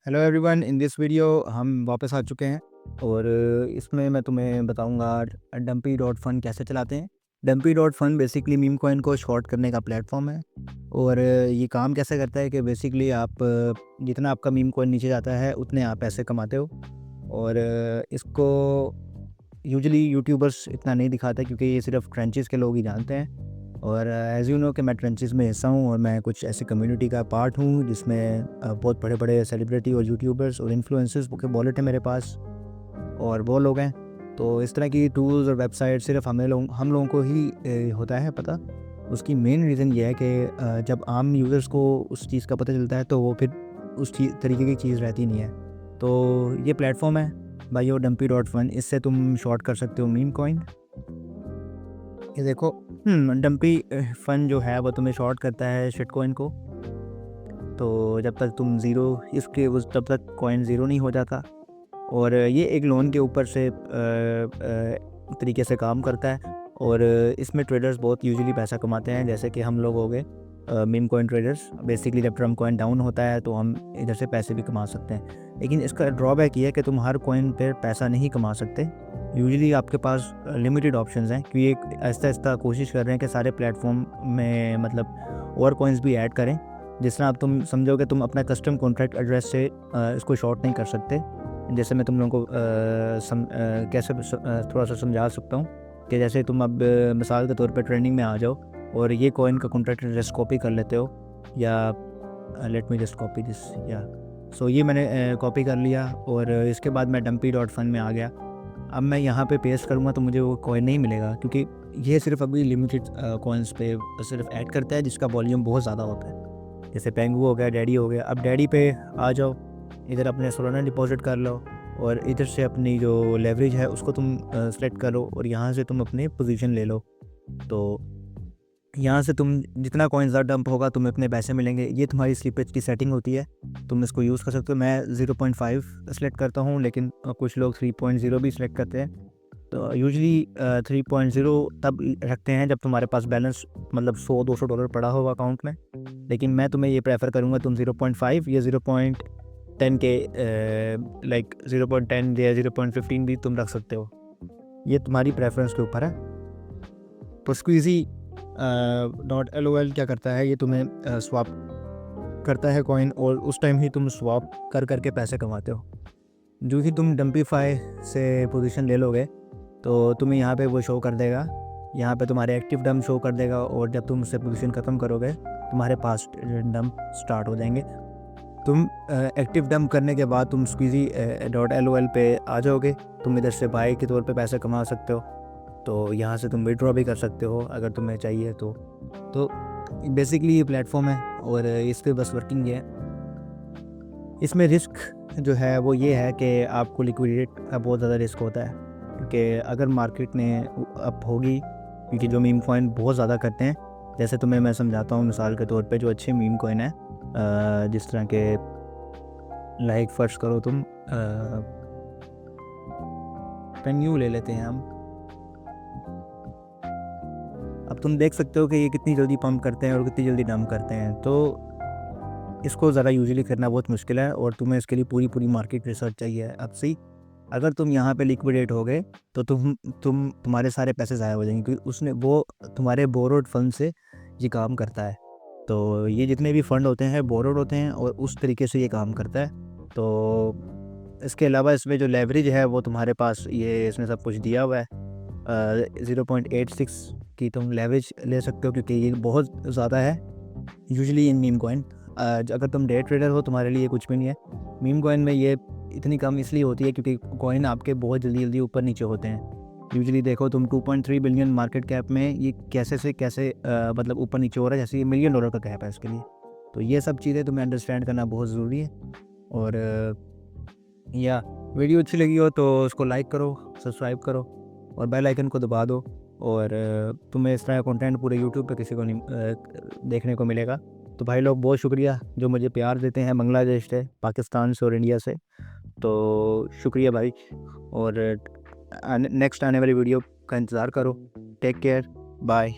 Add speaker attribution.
Speaker 1: Hello everyone, in this video हम वापस आ चुके हैं और इसमें मैं तुम्हें बताऊंगा डम्पी डॉट फन कैसे चलाते हैं। Dumpy dot fun basically meme coin को शॉर्ट करने का प्लेटफॉर्म है और ये काम कैसे करता है कि बेसिकली आप जितना आपका मीम कॉइन नीचे जाता है उतने आप पैसे कमाते हो। और इसको यूजुअली यूट्यूबर्स इतना नहीं दिखाते क्योंकि ये सिर्फ ट्रेंचेस के लोग ही जानते हैं। और एज़ यू नो कि मैं ट्रेंचेस में हिस्सा हूँ और मैं कुछ ऐसी कम्युनिटी का पार्ट हूँ जिसमें बहुत बड़े बड़े सेलिब्रिटी और यूट्यूबर्स और इन्फ्लुएंसर्स के वॉलेट है मेरे पास और वो लोग हैं। तो इस तरह की टूल्स और वेबसाइट सिर्फ हम लोगों को ही होता है पता। उसकी मेन रीज़न ये है कि जब आम यूज़र्स को उस चीज़ का पता चलता है तो वो फिर उस चीज़ तरीके की चीज़ रहती नहीं है। तो ये प्लेटफॉर्म है बायो डम्पी डॉट फन, इससे तुम शॉर्ट कर सकते हो मीम कॉइन। ये देखो, डम्पी फन जो है वो तुम्हें शॉर्ट करता है शिट कॉइन को। तो जब तक तुम ज़ीरो इसके उस तब तक कॉइन ज़ीरो नहीं हो जाता। और ये एक लोन के ऊपर से तरीके से काम करता है और इसमें ट्रेडर्स बहुत यूजुअली पैसा कमाते हैं, जैसे कि हम लोग हो गए मीम कॉइन ट्रेडर्स। बेसिकली जब ट्रम्प कॉइन डाउन होता है तो हम इधर से पैसे भी कमा सकते हैं, लेकिन इसका ड्रॉबैक ये है कि तुम हर कॉइन पर पैसा नहीं कमा सकते। यूजुअली आपके पास लिमिटेड ऑप्शंस हैं क्योंकि एक आहिस्ता आहिस्ता कोशिश कर रहे हैं कि सारे प्लेटफॉर्म में मतलब और कॉइन्स भी ऐड करें। जिस तरह आप तुम समझोगे तुम अपना कस्टम कॉन्ट्रैक्ट एड्रेस से इसको शॉर्ट नहीं कर सकते। जैसे मैं तुम लोगों को थोड़ा सा समझा सकता हूँ कि जैसे तुम अब मिसाल के तौर पे ट्रेंडिंग में आ जाओ और ये कॉइन का कॉन्ट्रैक्ट एड्रेस कॉपी कर लेते हो, या let me just copy this, या सो ये मैंने कॉपी कर लिया और इसके बाद मैं डम्पी डॉट फन में आ गया। अब मैं यहाँ पे पेस्ट करूँगा तो मुझे वो कॉइन नहीं मिलेगा क्योंकि ये सिर्फ अभी लिमिटेड कॉइन्स पे सिर्फ ऐड करता है जिसका वॉल्यूम बहुत ज़्यादा होता है। जैसे पेंगू हो गया, डैडी हो गया। अब डैडी पे आ जाओ, इधर अपने सोलाना डिपॉजिट कर लो और इधर से अपनी जो लेवरेज है उसको तुम सेलेक्ट करो और यहाँ से तुम अपनी पोजीशन ले लो। तो यहाँ से तुम जितना कॉइन ज़्यादा डंप होगा तुम्हें अपने पैसे मिलेंगे। ये तुम्हारी स्लीपेज की सेटिंग होती है, तुम इसको यूज़ कर सकते हो। मैं 0.5 सेलेक्ट करता हूँ, लेकिन कुछ लोग 3.0 भी सेलेक्ट करते हैं। तो यूजुअली 3.0 तब रखते हैं जब तुम्हारे पास बैलेंस मतलब $100-200 पड़ा होगा अकाउंट में। लेकिन मैं तुम्हें ये प्रेफर करूँगा तुम 0.5 या 0.10 के लाइक 0.10 या 0.15 भी तुम रख सकते हो। ये तुम्हारी प्रेफरेंस के ऊपर है। तो स्क्वीजी .lol क्या करता है, ये तुम्हें स्वाप करता है कॉइन और उस टाइम ही तुम स्वाप कर करके पैसे कमाते हो। जो ही तुम डम्पीफाई से पोजीशन ले लोगे तो तुम्हें यहाँ पे वो शो कर देगा, यहाँ पे तुम्हारे एक्टिव डंप शो कर देगा और जब तुम उससे पोजीशन ख़त्म करोगे तुम्हारे पास डंप स्टार्ट हो जाएंगे। तुम एक्टिव डंप करने के बाद तुम स्क्वीजी .lol पे आ जाओगे। तुम इधर से बाय के तौर पे पैसे कमा सकते हो, तो यहाँ से तुम विड्रॉ भी कर सकते हो अगर तुम्हें चाहिए तो बेसिकली ये प्लेटफॉर्म है और इस पर बस वर्किंग है। इसमें रिस्क जो है वो ये है कि आपको लिक्विडिटी का बहुत ज़्यादा रिस्क होता है क्योंकि अगर मार्केट में अप होगी, क्योंकि जो मीम कॉइन बहुत ज़्यादा करते हैं, जैसे तुम्हें मैं समझाता हूँ मिसाल के तौर पे जो अच्छे मीम कॉइन है जिस तरह के लाइक फर्स्ट करो तुम पेन्यू ले लेते हैं हम। अब तुम देख सकते हो कि ये कितनी जल्दी पंप करते हैं और कितनी जल्दी डंप करते हैं। तो इसको ज़रा यूजुअली करना बहुत मुश्किल है और तुम्हें इसके लिए पूरी मार्केट रिसर्च चाहिए। अब सी अगर तुम यहाँ पे लिक्विडेट हो गए तो तुम्हारे सारे पैसे ज़ाया हो जाएंगे क्योंकि उसने वो तुम्हारे बोरोड फंड से ये काम करता है। तो ये जितने भी फंड होते हैं बोरोड होते हैं और उस तरीके से ये काम करता है। तो इसके अलावा इसमें जो लेवरेज है वो तुम्हारे पास ये इसने सब कुछ दिया हुआ है। 0.86 की तुम लेवरेज ले सकते हो क्योंकि ये बहुत ज़्यादा है यूजुअली इन मीम कॉइन। अगर तुम डे ट्रेडर हो तुम्हारे लिए कुछ भी नहीं है। मीम कॉइन में ये इतनी कम इसलिए होती है क्योंकि कॉइन आपके बहुत जल्दी ऊपर नीचे होते हैं। यूजुअली देखो तुम 2.3 बिलियन मार्केट कैप में ये कैसे से कैसे मतलब ऊपर नीचे हो रहा है, जैसे ये $1 मिलियन का कैप है इसके लिए। तो ये सब चीज़ें तुम्हें अंडरस्टैंड करना बहुत ज़रूरी है। और या वीडियो अच्छी लगी हो तो उसको लाइक करो, सब्सक्राइब करो और बेल आइकन को दबा दो। और तुम्हें इस तरह का कंटेंट पूरे यूट्यूब पे किसी को नहीं देखने को मिलेगा। तो भाई लोग बहुत शुक्रिया जो मुझे प्यार देते हैं बांग्लादेश से, पाकिस्तान से और इंडिया से। तो शुक्रिया भाई। और नेक्स्ट आने वाली वीडियो का इंतज़ार करो। Take care, bye.